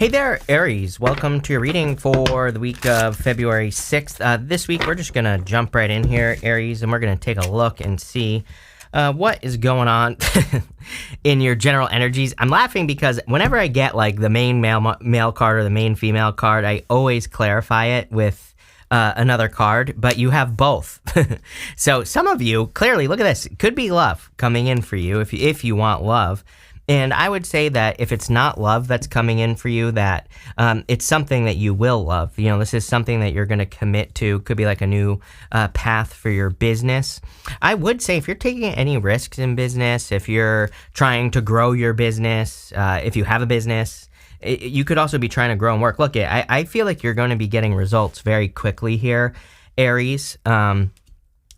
Hey there, Aries. Welcome to your reading for the week of February 6th. This week, we're just going to jump right in here, Aries, and we're going to take a look and see what is going on in your general energies. I'm laughing because whenever I get like the main male card or the main female card, I always clarify it with another card, but you have both. So some of you, clearly, look at this, could be love coming in for you if you want love. And I would say that if it's not love that's coming in for you, that it's something that you will love. You know, this is something that you're going to commit to. Could be like a new path for your business. I would say if you're taking any risks in business, if you're trying to grow your business, if you have a business, you could also be trying to grow and work. Look, I feel like you're going to be getting results very quickly here, Aries. I'm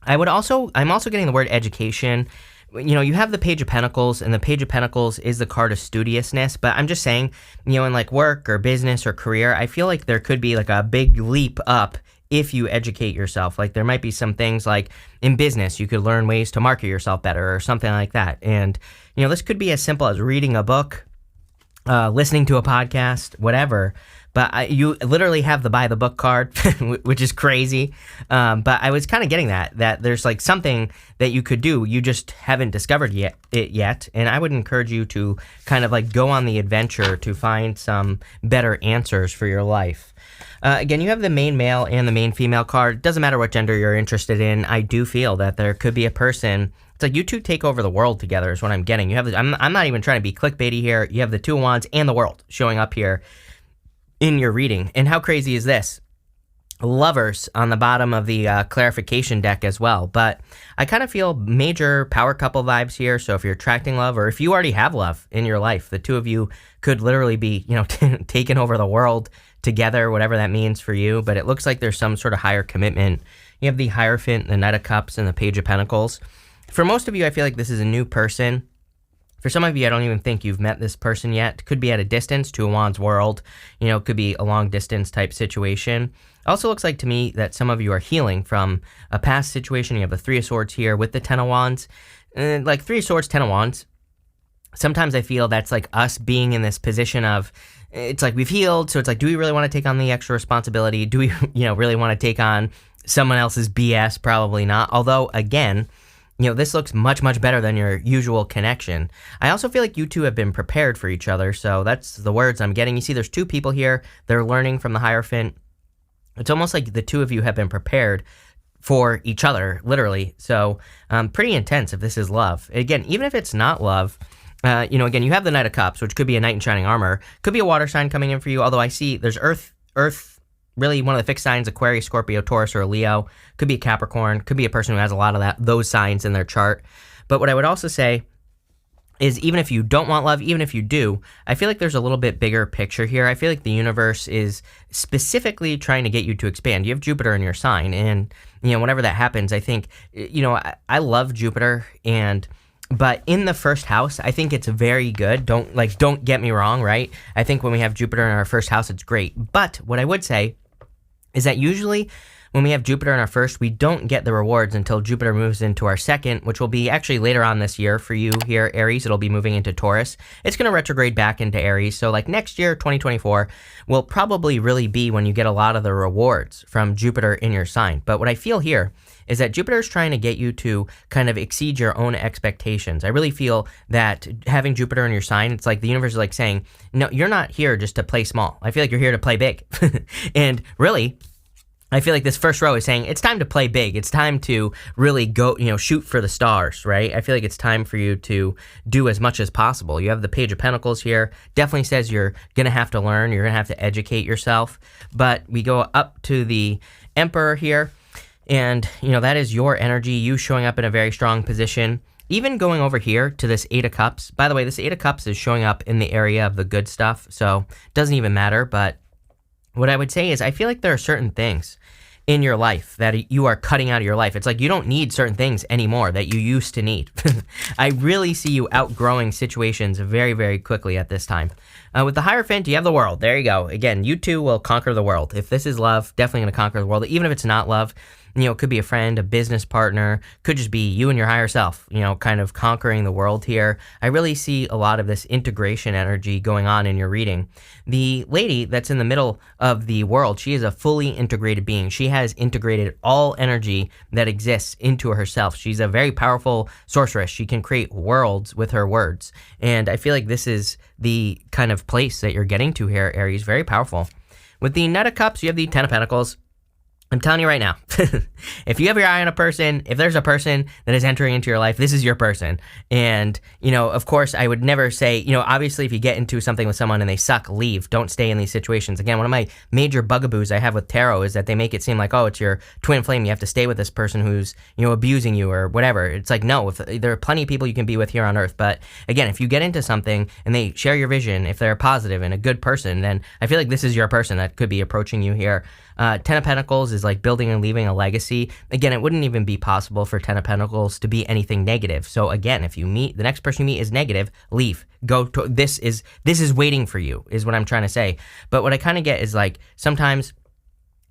also getting the word education. You know, you have the Page of Pentacles, and the Page of Pentacles is the card of studiousness, but I'm just saying, you know, in like work or business or career, I feel like there could be like a big leap up if you educate yourself. Like there might be some things like in business, you could learn ways to market yourself better or something like that. And, you know, this could be as simple as reading a book, listening to a podcast, whatever. But you literally have the buy the book card, which is crazy. But I was kind of getting that there's like something that you could do. You just haven't discovered it yet. And I would encourage you to kind of like go on the adventure to find some better answers for your life. Again, you have the main male and the main female card. Doesn't matter what gender you're interested in. I do feel that there could be a person. It's like you two take over the world together is what I'm getting. You have. I'm not even trying to be clickbaity here. You have the Two of Wands and the World showing up here in your reading. And how crazy is this? Lovers on the bottom of the clarification deck as well. But I kind of feel major power couple vibes here. So if you're attracting love, or if you already have love in your life, the two of you could literally be, you know, taking over the world together, whatever that means for you. But it looks like there's some sort of higher commitment. You have the Hierophant, the Knight of Cups, and the Page of Pentacles. For most of you, I feel like this is a new person. For some of you, I don't even think you've met this person yet. Could be at a distance, Two of Wands world. You know, could be a long distance type situation. Also looks like to me that some of you are healing from a past situation. You have the Three of Swords here with the Ten of Wands. Like Three of Swords, Ten of Wands. Sometimes I feel that's like us being in this position of, it's like we've healed. So it's like, do we really want to take on the extra responsibility? Do we, you know, really want to take on someone else's BS? Probably not. Although, again, you know, this looks much, much better than your usual connection. I also feel like you two have been prepared for each other, so that's the words I'm getting. You see, there's two people here. They're learning from the Hierophant. It's almost like the two of you have been prepared for each other, literally. So pretty intense if this is love. Again, even if it's not love, you know, again, you have the Knight of Cups, which could be a knight in shining armor. Could be a water sign coming in for you, although I see there's Earth, really one of the fixed signs, Aquarius, Scorpio, Taurus, or a Leo. Could be a Capricorn. Could be a person who has a lot of those signs in their chart. But what I would also say is even if you don't want love, even if you do, I feel like there's a little bit bigger picture here. I feel like the universe is specifically trying to get you to expand. You have Jupiter in your sign. And, you know, whenever that happens, I think, you know, I love Jupiter but in the first house, I think it's very good. Don't get me wrong, right? I think when we have Jupiter in our first house, it's great. But what I would say is that usually when we have Jupiter in our first, we don't get the rewards until Jupiter moves into our second, which will be actually later on this year for you here, Aries. It'll be moving into Taurus. It's going to retrograde back into Aries. So like next year, 2024, will probably really be when you get a lot of the rewards from Jupiter in your sign. But what I feel here is that Jupiter is trying to get you to kind of exceed your own expectations. I really feel that having Jupiter in your sign, it's like the universe is like saying, no, you're not here just to play small. I feel like you're here to play big. And really, I feel like this first row is saying it's time to play big. It's time to really go, you know, shoot for the stars, right? I feel like it's time for you to do as much as possible. You have the Page of Pentacles here. Definitely says you're going to have to learn. You're going to have to educate yourself. But we go up to the Emperor here. And, you know, that is your energy, you showing up in a very strong position. Even going over here to this Eight of Cups. By the way, this Eight of Cups is showing up in the area of the good stuff. So it doesn't even matter. But what I would say is I feel like there are certain things in your life that you are cutting out of your life. It's like you don't need certain things anymore that you used to need. I really see you outgrowing situations very, very quickly at this time. With the Hierophant, you have the world. There you go. Again, you two will conquer the world. If this is love, definitely going to conquer the world. Even if it's not love, it could be a friend, a business partner, could just be you and your higher self, kind of conquering the world here. I really see a lot of this integration energy going on in your reading. The lady that's in the middle of the world, she is a fully integrated being. She has integrated all energy that exists into herself. She's a very powerful sorceress. She can create worlds with her words. And I feel like this is the kind of place that you're getting to here, Aries. Very powerful. With the Knight of Cups, you have the Ten of Pentacles. I'm telling you right now, if you have your eye on a person, if there's a person that is entering into your life, this is your person. And, of course, I would never say, obviously if you get into something with someone and they suck, leave. Don't stay in these situations. Again, one of my major bugaboos I have with tarot is that they make it seem like, oh, it's your twin flame. You have to stay with this person who's, abusing you or whatever. It's like, no, there are plenty of people you can be with here on earth. But again, if you get into something and they share your vision, if they're positive and a good person, then I feel like this is your person that could be approaching you here. Ten of Pentacles is like building and leaving a legacy. Again, it wouldn't even be possible for Ten of Pentacles to be anything negative. So again, if you meet, the next person you meet is negative, leave. Go to, this is waiting for you, is what I'm trying to say. But what I kind of get is like, sometimes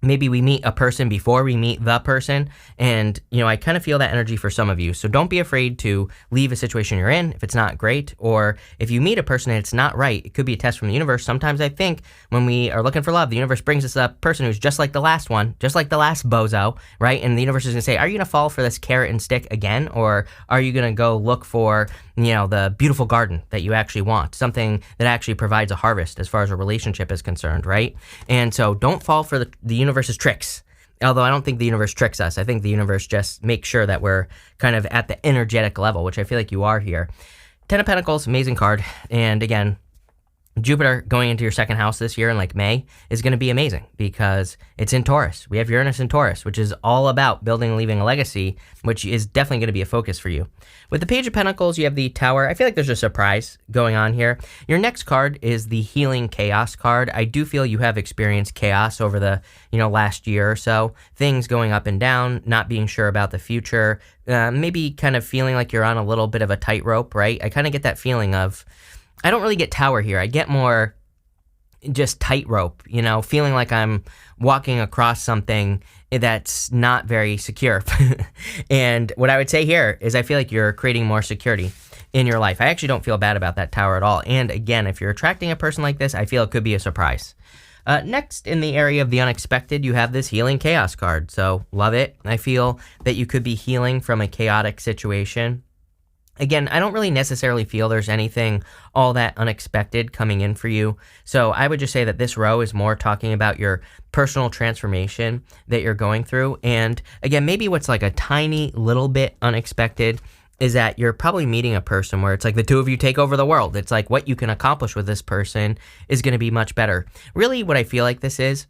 maybe we meet a person before we meet the person. And, I kind of feel that energy for some of you. So don't be afraid to leave a situation you're in if it's not great. Or if you meet a person and it's not right, it could be a test from the universe. Sometimes I think when we are looking for love, the universe brings us a person who's just like the last one, just like the last bozo, right? And the universe is going to say, are you going to fall for this carrot and stick again? Or are you going to go look for, the beautiful garden that you actually want? Something that actually provides a harvest as far as a relationship is concerned, right? And so don't fall for the universe's tricks. Although I don't think the universe tricks us. I think the universe just makes sure that we're kind of at the energetic level, which I feel like you are here. Ten of Pentacles, amazing card. And again, Jupiter going into your second house this year in like May is going to be amazing because it's in Taurus. We have Uranus in Taurus, which is all about building and leaving a legacy, which is definitely going to be a focus for you. With the Page of Pentacles, you have the Tower. I feel like there's a surprise going on here. Your next card is the Healing Chaos card. I do feel you have experienced chaos over the, last year or so. Things going up and down, not being sure about the future, maybe kind of feeling like you're on a little bit of a tightrope, right? I kind of get that feeling of, I don't really get tower here. I get more just tightrope, feeling like I'm walking across something that's not very secure. And what I would say here is I feel like you're creating more security in your life. I actually don't feel bad about that tower at all. And again, if you're attracting a person like this, I feel it could be a surprise. Next, in the area of the unexpected, you have this Healing Chaos card. So love it. I feel that you could be healing from a chaotic situation. Again, I don't really necessarily feel there's anything all that unexpected coming in for you. So I would just say that this row is more talking about your personal transformation that you're going through. And again, maybe what's like a tiny little bit unexpected is that you're probably meeting a person where it's like the two of you take over the world. It's like what you can accomplish with this person is going to be much better. Really, what I feel like this is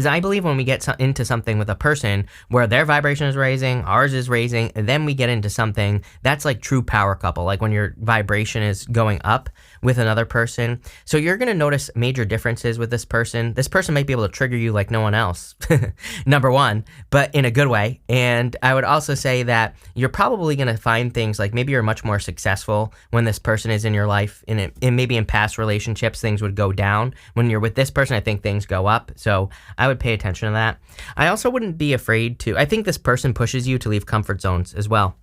I believe when we get into something with a person where their vibration is raising, ours is raising, and then we get into something that's like true power couple, like when your vibration is going up with another person. So you're going to notice major differences with this person. This person might be able to trigger you like no one else, number one, but in a good way. And I would also say that you're probably going to find things like maybe you're much more successful when this person is in your life. And maybe in past relationships, things would go down. When you're with this person, I think things go up. So I would pay attention to that. I also wouldn't be afraid to, I think this person pushes you to leave comfort zones as well.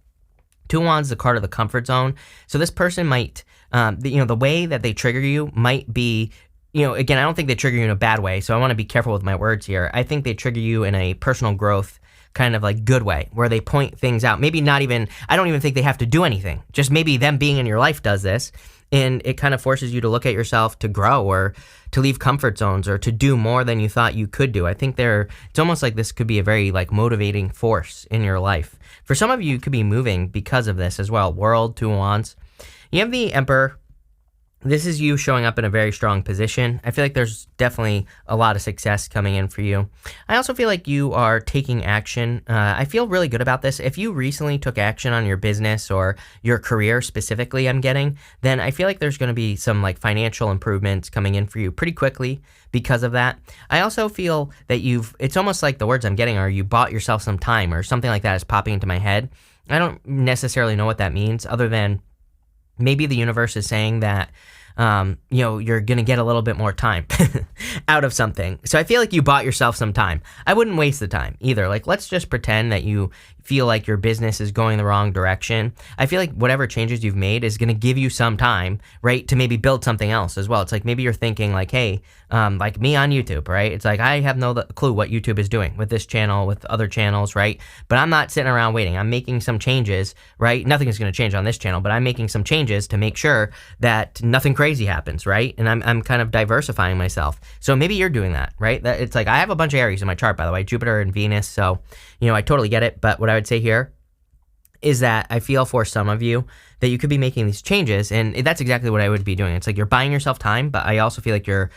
Two of Wands is the card of the comfort zone. So this person might, the way that they trigger you might be, again, I don't think they trigger you in a bad way. So I want to be careful with my words here. I think they trigger you in a personal growth kind of like good way where they point things out. Maybe not even, I don't even think they have to do anything. Just maybe them being in your life does this. And it kind of forces you to look at yourself to grow or to leave comfort zones or to do more than you thought you could do. I think it's almost like this could be a very like motivating force in your life. For some of you, you could be moving because of this as well. World, Two of Wands. You have the Emperor. This is you showing up in a very strong position. I feel like there's definitely a lot of success coming in for you. I also feel like you are taking action. I feel really good about this. If you recently took action on your business or your career specifically, I'm getting, then I feel like there's going to be some like financial improvements coming in for you pretty quickly because of that. I also feel that it's almost like the words I'm getting are you bought yourself some time or something like that is popping into my head. I don't necessarily know what that means other than maybe the universe is saying that you're going to get a little bit more time out of something. So I feel like you bought yourself some time. I wouldn't waste the time either. Like, let's just pretend that you feel like your business is going the wrong direction. I feel like whatever changes you've made is going to give you some time, right, to maybe build something else as well. It's like maybe you're thinking like, hey, like me on YouTube, right? It's like I have no clue what YouTube is doing with this channel, with other channels, right? But I'm not sitting around waiting. I'm making some changes, right? Nothing is going to change on this channel, but I'm making some changes to make sure that nothing crazy happens, right? And I'm kind of diversifying myself. So maybe you're doing that, right? It's like I have a bunch of Aries in my chart, by the way, Jupiter and Venus. So, I totally get it. But what I would say here is that I feel for some of you that you could be making these changes, and that's exactly what I would be doing. It's like you're buying yourself time, but I also feel like you're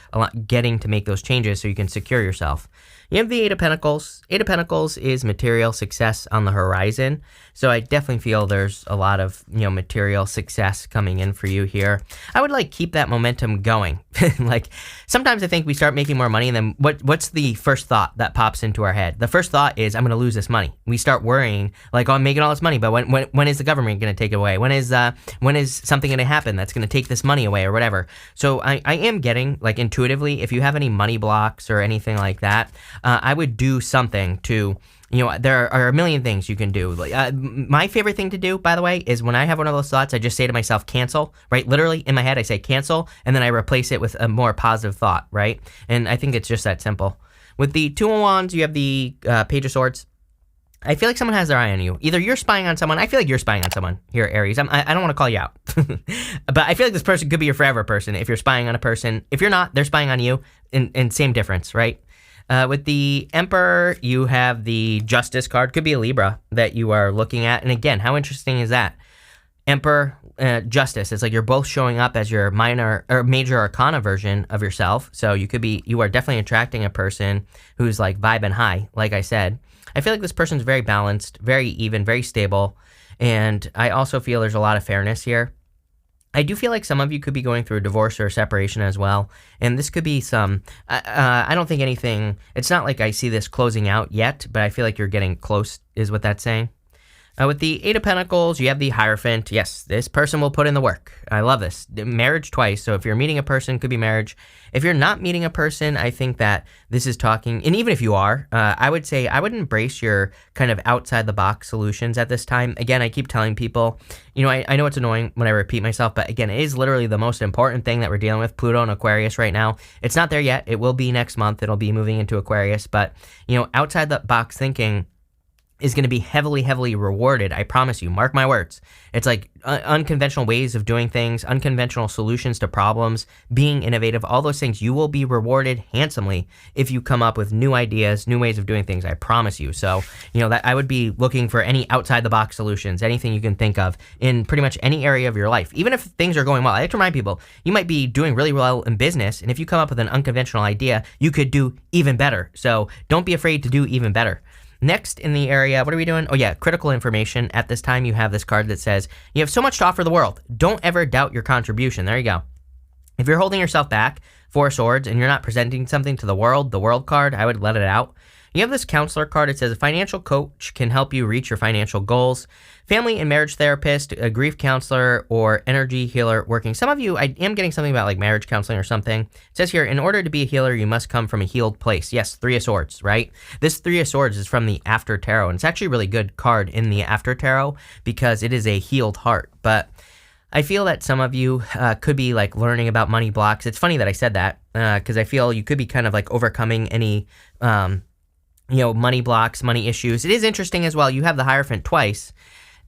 getting to make those changes so you can secure yourself. You have the Eight of Pentacles. Eight of Pentacles is material success on the horizon. So I definitely feel there's a lot of, material success coming in for you here. I would keep that momentum going. Like sometimes I think we start making more money and then what's the first thought that pops into our head? The first thought is I'm going to lose this money. We start worrying like, oh, I'm making all this money, but when is the government going to take it away? When is something going to happen that's going to take this money away or whatever? So I am getting intuitively, if you have any money blocks or anything like that, I would do something to, there are a million things you can do. My favorite thing to do, by the way, is when I have one of those thoughts, I just say to myself, cancel, right? Literally in my head, I say cancel, and then I replace it with a more positive thought, right? And I think it's just that simple. With the Two of Wands, you have the Page of Swords. I feel like someone has their eye on you. Either you're spying on someone. I feel like you're spying on someone here, Aries. I don't want to call you out. But I feel like this person could be your forever person if you're spying on a person. If you're not, they're spying on you. And same difference, right? With the Emperor, you have the Justice card. Could be a Libra that you are looking at. And again, how interesting is that? Emperor, Justice. It's like you're both showing up as your minor or major arcana version of yourself. So you are definitely attracting a person who's vibing high, like I said. I feel like this person's very balanced, very even, very stable. And I also feel there's a lot of fairness here. I do feel like some of you could be going through a divorce or a separation as well. And this could be I don't think anything, it's not like I see this closing out yet, but I feel like you're getting close is what that's saying. With the Eight of Pentacles, you have the Hierophant. Yes, this person will put in the work. I love this. Marriage twice. So if you're meeting a person, could be marriage. If you're not meeting a person, I think that this is talking, and even if you are, I would say I would embrace your kind of outside the box solutions at this time. Again, I keep telling people, I know it's annoying when I repeat myself, but again, it is literally the most important thing that we're dealing with. Pluto and Aquarius right now. It's not there yet. It will be next month. It'll be moving into Aquarius, but outside the box thinking is going to be heavily, heavily rewarded. I promise you, mark my words. It's like unconventional ways of doing things, unconventional solutions to problems, being innovative, all those things. You will be rewarded handsomely if you come up with new ideas, new ways of doing things. I promise you. So, that I would be looking for any outside the box solutions, anything you can think of in pretty much any area of your life. Even if things are going well, I like to remind people, you might be doing really well in business. And if you come up with an unconventional idea, you could do even better. So don't be afraid to do even better. Next in the area, what are we doing? Oh yeah, critical information. At this time, you have this card that says, you have so much to offer the world. Don't ever doubt your contribution. There you go. If you're holding yourself back, Four of Swords, and you're not presenting something to the world card, I would let it out. You have this counselor card. It says a financial coach can help you reach your financial goals. Family and marriage therapist, a grief counselor, or energy healer working. Some of you, I am getting something about marriage counseling or something. It says here, in order to be a healer, you must come from a healed place. Yes, Three of Swords, right? This Three of Swords is from the After Tarot, and it's actually a really good card in the After Tarot because it is a healed heart. But I feel that some of you could be learning about money blocks. It's funny that I said that because I feel you could be kind of overcoming any money blocks, money issues. It is interesting as well. You have the Hierophant twice.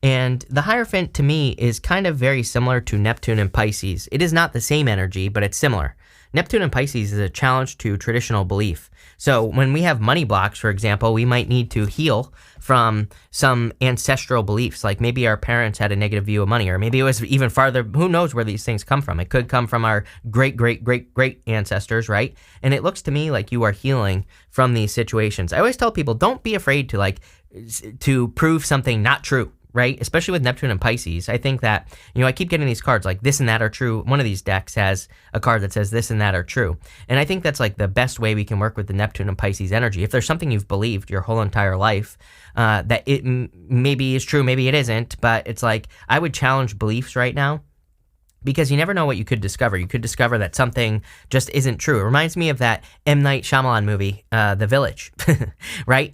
And the Hierophant, to me, is kind of very similar to Neptune and Pisces. It is not the same energy, but it's similar. Neptune and Pisces is a challenge to traditional belief. So when we have money blocks, for example, we might need to heal from some ancestral beliefs. Like maybe our parents had a negative view of money, or maybe it was even farther. Who knows where these things come from? It could come from our great, great, great, great ancestors, right? And it looks to me like you are healing from these situations. I always tell people, don't be afraid to prove something not true. Right? Especially with Neptune and Pisces. I think that, I keep getting these cards like this and that are true. One of these decks has a card that says this and that are true. And I think that's the best way we can work with the Neptune and Pisces energy. If there's something you've believed your whole entire life, that it maybe is true, maybe it isn't, but it's I would challenge beliefs right now because you never know what you could discover. You could discover that something just isn't true. It reminds me of that M. Night Shyamalan movie, The Village, right?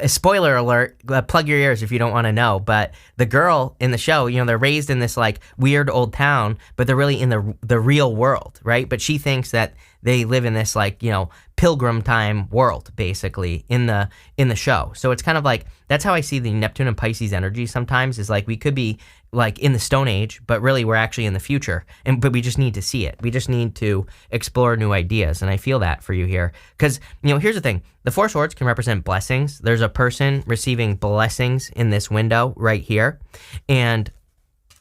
Spoiler alert, plug your ears if you don't want to know, but the girl in the show, they're raised in this like weird old town, but they're really in the real world, right? But she thinks that they live in this like, pilgrim time world, basically, in the show. So it's kind of like, that's how I see the Neptune and Pisces energy sometimes, is like we could be like in the Stone Age, but really we're actually in the future. But we just need to see it. We just need to explore new ideas. And I feel that for you here. Because, here's the thing. The Four Swords can represent blessings. There's a person receiving blessings in this window right here. And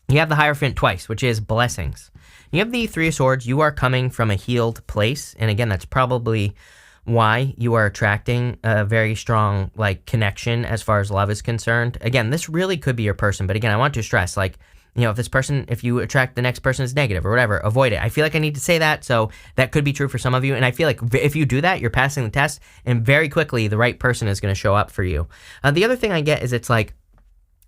you have the Hierophant twice, which is blessings. You have the Three of Swords. You are coming from a healed place. And again, that's probably why you are attracting a very strong like connection as far as love is concerned. Again, this really could be your person. But again, I want to stress, like, if you attract the next person is negative or whatever, avoid it. I feel like I need to say that. So that could be true for some of you. And I feel like if you do that, you're passing the test, and very quickly the right person is going to show up for you. The other thing I get is it's like,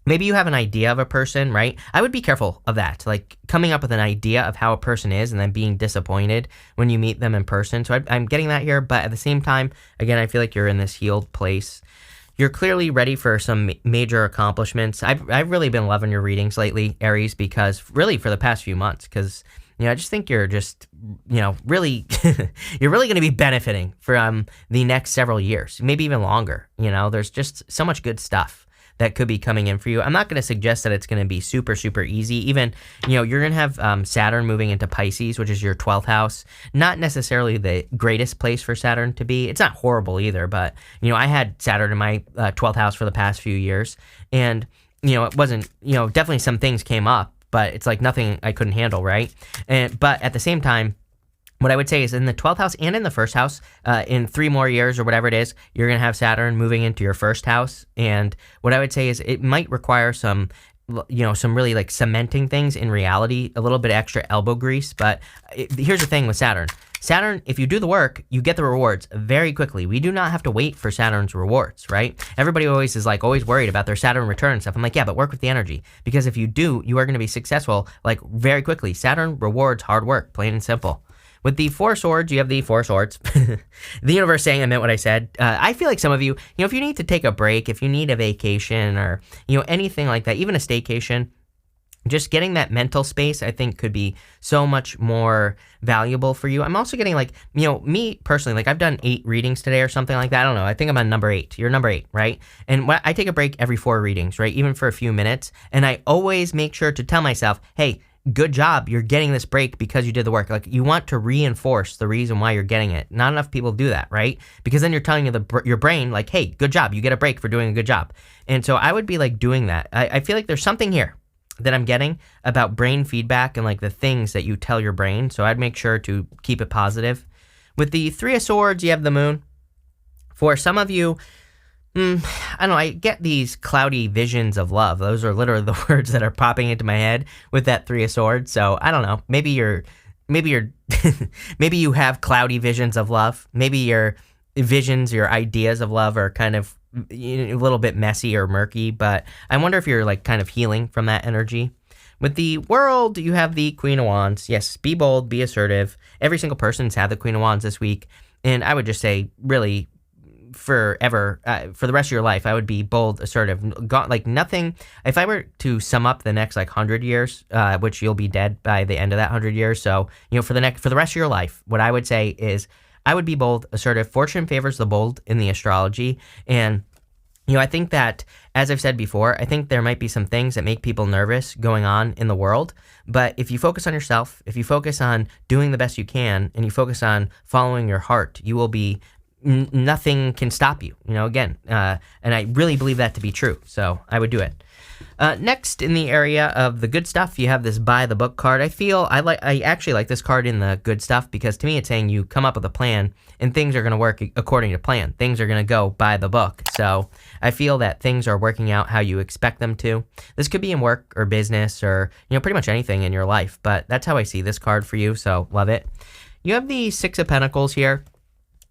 maybe you have an idea of a person, right? I would be careful of that, like coming up with an idea of how a person is and then being disappointed when you meet them in person. So I'm getting that here, but at the same time, again, I feel like you're in this healed place. You're clearly ready for some major accomplishments. I've really been loving your readings lately, Aries, because really for the past few months, because I just think you're just, really, you're really going to be benefiting from the next several years, maybe even longer. There's just so much good stuff that could be coming in for you. I'm not going to suggest that it's going to be super, super easy. Even, you're going to have Saturn moving into Pisces, which is your 12th house. Not necessarily the greatest place for Saturn to be. It's not horrible either, but, I had Saturn in my 12th house for the past few years. And, it wasn't, definitely some things came up, but it's like nothing I couldn't handle, right? But at the same time, what I would say is in the 12th house and in the first house, in 3 more years or whatever it is, you're going to have Saturn moving into your first house. And what I would say is it might require some really like cementing things in reality, a little bit extra elbow grease. But here's the thing with Saturn. Saturn, if you do the work, you get the rewards very quickly. We do not have to wait for Saturn's rewards, right? Everybody always is like always worried about their Saturn return and stuff. I'm like, yeah, but work with the energy. Because if you do, you are going to be successful like very quickly. Saturn rewards hard work, plain and simple. With the Four Swords, you have the Four Swords. The universe saying I meant what I said. I feel like some of you, if you need to take a break, if you need a vacation or, anything like that, even a staycation, just getting that mental space, I think, could be so much more valuable for you. I'm also getting like, me personally, like I've done 8 readings today or something like that. I don't know. I think I'm on number 8. You're number 8, right? And I take a break every 4 readings, right? Even for a few minutes. And I always make sure to tell myself, hey, good job, you're getting this break because you did the work. Like you want to reinforce the reason why you're getting it. Not enough people do that, right? Because then you're telling your brain like, hey, good job, you get a break for doing a good job. And so I would be like doing that. I feel like there's something here that I'm getting about brain feedback and like the things that you tell your brain. So I'd make sure to keep it positive. With the Three of Swords, you have the Moon. For some of you, I don't know, I get these cloudy visions of love. Those are literally the words that are popping into my head with that Three of Swords. So I don't know, maybe you have cloudy visions of love. Maybe your visions, your ideas of love are kind of a little bit messy or murky, but I wonder if you're like kind of healing from that energy. With the World, you have the Queen of Wands. Yes, be bold, be assertive. Every single person's had the Queen of Wands this week. And I would just say, really, forever, for the rest of your life, I would be bold, assertive. Like nothing. If I were to sum up the next like 100 years, which you'll be dead by the end of that 100 years, so for the rest of your life, what I would say is I would be bold, assertive. Fortune favors the bold in the astrology, and I think that, as I've said before, I think there might be some things that make people nervous going on in the world. But if you focus on yourself, if you focus on doing the best you can, and you focus on following your heart, you will be nothing can stop you, again. And I really believe that to be true. So I would do it. Next, in the area of the good stuff, you have this buy the book card. I actually like this card in the good stuff because to me it's saying you come up with a plan and things are going to work according to plan. Things are going to go by the book. So I feel that things are working out how you expect them to. This could be in work or business or, pretty much anything in your life, but that's how I see this card for you. So love it. You have the Six of Pentacles here.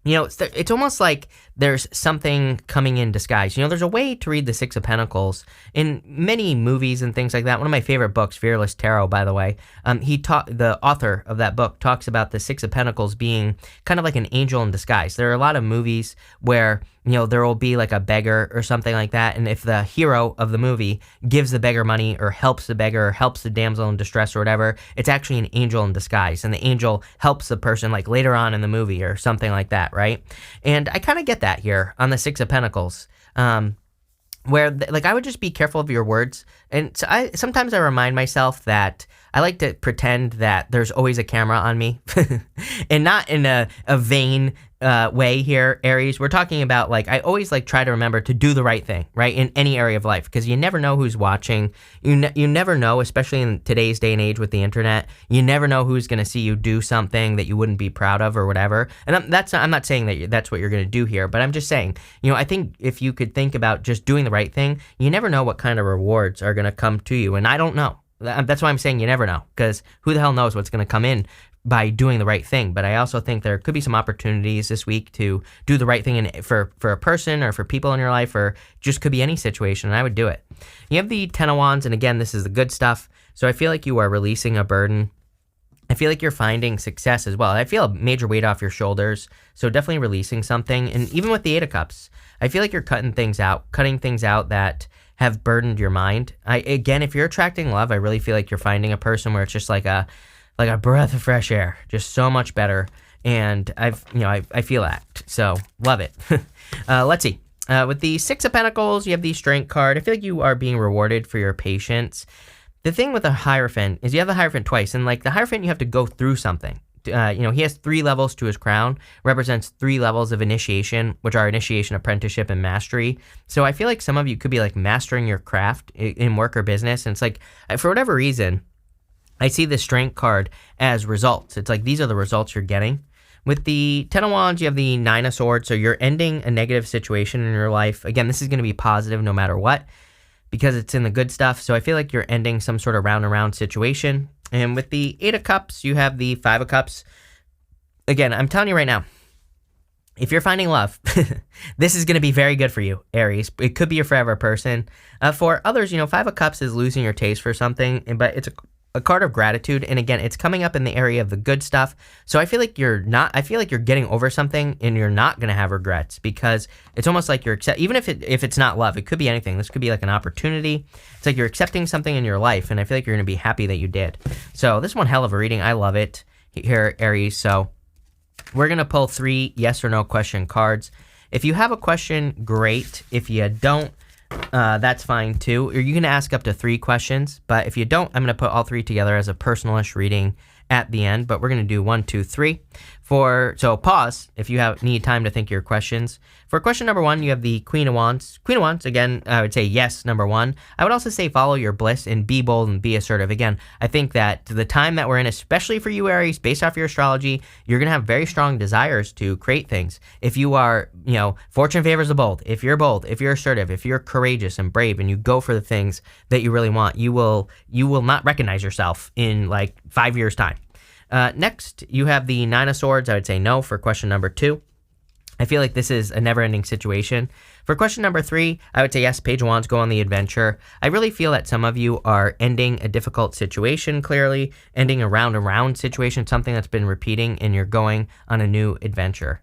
it's almost like there's something coming in disguise. There's a way to read the Six of Pentacles in many movies and things like that. One of my favorite books, Fearless Tarot, by the way, the author of that book talks about the Six of Pentacles being kind of like an angel in disguise. There are a lot of movies where there will be like a beggar or something like that, and if the hero of the movie gives the beggar money or helps the beggar or helps the damsel in distress or whatever, it's actually an angel in disguise, and the angel helps the person like later on in the movie or something like that, right? And I kind of get that here on the Six of Pentacles. Where I would just be careful of your words. And so sometimes I remind myself that I like to pretend that there's always a camera on me and not in a vain way here, Aries. We're talking about I always try to remember to do the right thing, right? In any area of life, because you never know who's watching. You never know, especially in today's day and age with the internet, you never know who's going to see you do something that you wouldn't be proud of or whatever. And I'm not saying that that's what you're going to do here, but I'm just saying, I think if you could think about just doing the right thing, you never know what kind of rewards are going to come to you. And I don't know. That's why I'm saying you never know, because who the hell knows what's going to come in by doing the right thing. But I also think there could be some opportunities this week to do the right thing for a person or for people in your life, or just could be any situation, and I would do it. You have the Ten of Wands, and again, this is the good stuff. So I feel like you are releasing a burden. I feel like you're finding success as well. I feel a major weight off your shoulders, so definitely releasing something. And even with the Eight of Cups, I feel like you're cutting things out that have burdened your mind. Again, if you're attracting love, I really feel like you're finding a person where it's just like a breath of fresh air, just so much better. And I feel that, so love it. Let's see. With the Six of Pentacles, you have the Strength card. I feel like you are being rewarded for your patience. The thing with the Hierophant is you have the Hierophant twice, and the Hierophant, you have to go through something. He has 3 levels to his crown, represents 3 levels of initiation, which are initiation, apprenticeship, and mastery. So I feel like some of you could be mastering your craft in work or business, and it's for whatever reason, I see the Strength card as results. It's these are the results you're getting. With the Ten of Wands, you have the Nine of Swords, so you're ending a negative situation in your life. Again, this is going to be positive no matter what, because it's in the good stuff. So I feel like you're ending some sort of round and round situation. And with the Eight of Cups, you have the Five of Cups. Again, I'm telling you right now, if you're finding love, this is going to be very good for you, Aries. It could be your forever person. For others, Five of Cups is losing your taste for something, but it's a card of gratitude. And again, it's coming up in the area of the good stuff. So I feel like you're getting over something and you're not going to have regrets, because it's almost like even if it's not love, it could be anything. This could be an opportunity. It's like you're accepting something in your life, and I feel like you're going to be happy that you did. So this is one hell of a reading. I love it here, Aries. So we're going to pull 3 yes or no question cards. If you have a question, great. If you don't, that's fine too. Or you can ask up to 3 questions, but if you don't, I'm going to put all 3 together as a personalish reading at the end. But we're going to do 1, 2, 3. So pause if you need time to think of your questions. For question number 1, you have the Queen of Wands. Queen of Wands, again, I would say yes, number 1. I would also say follow your bliss and be bold and be assertive. Again, I think that the time that we're in, especially for you, Aries, based off your astrology, you're going to have very strong desires to create things. If you are, fortune favors the bold. If you're bold, if you're assertive, if you're courageous and brave, and you go for the things that you really want, you will not recognize yourself in 5 years' time. Next, you have the Nine of Swords. I would say no for question number 2. I feel like this is a never-ending situation. For question number 3, I would say yes, Page of Wands, go on the adventure. I really feel that some of you are ending a difficult situation, clearly, ending a round-and-round situation, something that's been repeating, and you're going on a new adventure.